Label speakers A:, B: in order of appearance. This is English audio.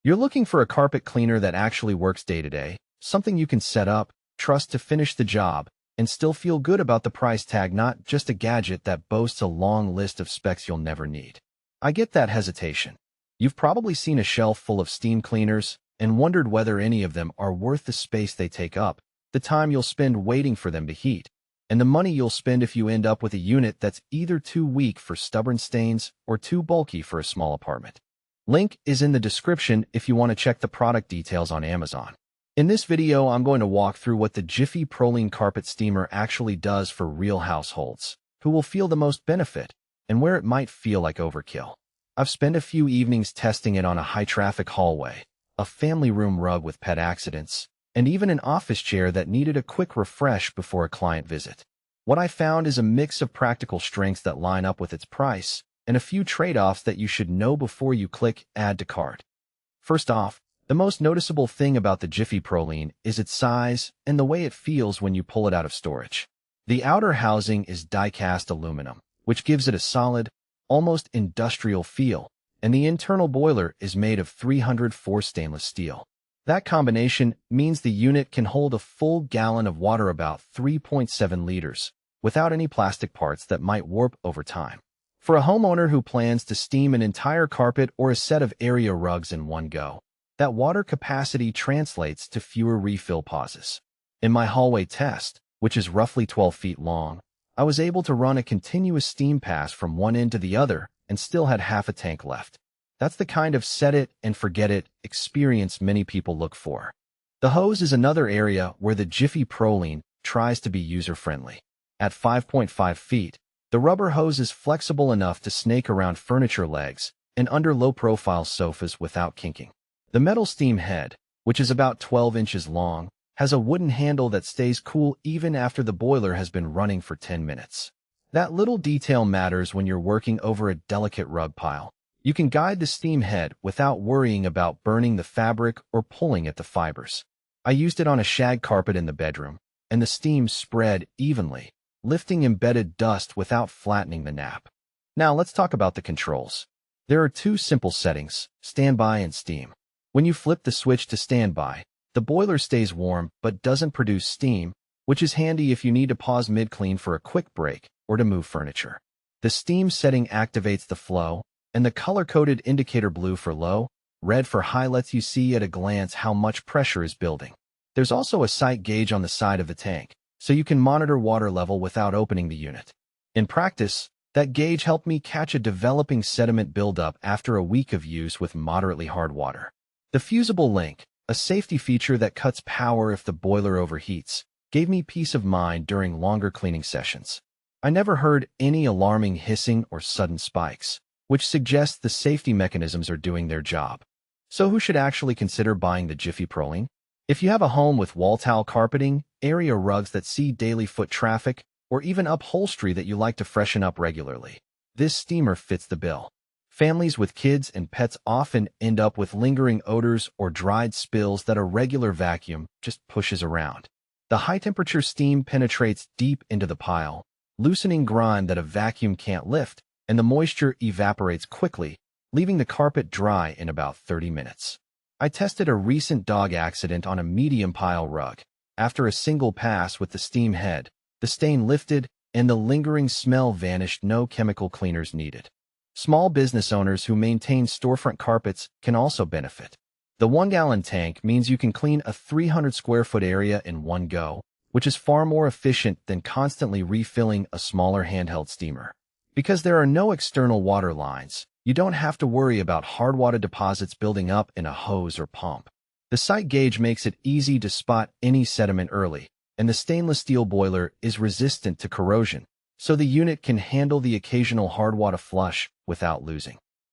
A: You're looking for a carpet cleaner that actually works day to day, something you can set up, trust to finish the job, and still feel good about the price tag, not just a gadget that boasts a long list of specs you'll never need. I get that hesitation. You've probably seen a shelf full of steam cleaners and wondered whether any of them are worth the space they take up, the time you'll spend waiting for them to heat, and the money you'll spend if you end up with a unit that's either too weak for stubborn stains or too bulky for a small apartment. Link is in the description if you want to check the product details on Amazon. In this video, I'm going to walk through what the Jiffy Proline Carpet Steamer actually does for real households, who will feel the most benefit, and where it might feel like overkill. I've spent a few evenings testing it on a high-traffic hallway, a family room rug with pet accidents, and even an office chair that needed a quick refresh before a client visit. What I found is a mix of practical strengths that line up with its price, and a few trade-offs that you should know before you click Add to Cart. First off, the most noticeable thing about the Jiffy Proline is its size and the way it feels when you pull it out of storage. The outer housing is die-cast aluminum, which gives it a solid, almost industrial feel, and the internal boiler is made of 304 stainless steel. That combination means the unit can hold a full gallon of water, about 3.7 liters, without any plastic parts that might warp over time. For a homeowner who plans to steam an entire carpet or a set of area rugs in one go, that water capacity translates to fewer refill pauses. In my hallway test, which is roughly 12 feet long, I was able to run a continuous steam pass from one end to the other and still had half a tank left. That's the kind of set-it-and-forget-it experience many people look for. The hose is another area where the Jiffy Proline tries to be user-friendly. At 5.5 feet, the rubber hose is flexible enough to snake around furniture legs and under low-profile sofas without kinking. The metal steam head, which is about 12 inches long, has a wooden handle that stays cool even after the boiler has been running for 10 minutes. That little detail matters when you're working over a delicate rug pile. You can guide the steam head without worrying about burning the fabric or pulling at the fibers. I used it on a shag carpet in the bedroom, and the steam spread evenly, lifting embedded dust without flattening the nap. Now let's talk about the controls. There are two simple settings, standby and steam. When you flip the switch to standby, the boiler stays warm but doesn't produce steam, which is handy if you need to pause mid-clean for a quick break or to move furniture. The steam setting activates the flow, and the color-coded indicator blue for low, red for high lets you see at a glance how much pressure is building. There's also a sight gauge on the side of the tank, so you can monitor water level without opening the unit. In practice, that gauge helped me catch a developing sediment buildup after a week of use with moderately hard water. The fusible link, a safety feature that cuts power if the boiler overheats, gave me peace of mind during longer cleaning sessions. I never heard any alarming hissing or sudden spikes, which suggests the safety mechanisms are doing their job. So who should actually consider buying the Jiffy Proline? If you have a home with wall tile carpeting, area rugs that see daily foot traffic, or even upholstery that you like to freshen up regularly, this steamer fits the bill. Families with kids and pets often end up with lingering odors or dried spills that a regular vacuum just pushes around. The high-temperature steam penetrates deep into the pile, loosening grime that a vacuum can't lift, and the moisture evaporates quickly, leaving the carpet dry in about 30 minutes. I tested a recent dog accident on a medium pile rug. After a single pass with the steam head, the stain lifted and the lingering smell vanished, no chemical cleaners needed. Small business owners who maintain storefront carpets can also benefit. The 1-gallon tank means you can clean a 300 square foot area in one go, which is far more efficient than constantly refilling a smaller handheld steamer. Because there are no external water lines, you don't have to worry about hard water deposits building up in a hose or pump. The sight gauge makes it easy to spot any sediment early, and the stainless steel boiler is resistant to corrosion, so the unit can handle the occasional hard water flush without losing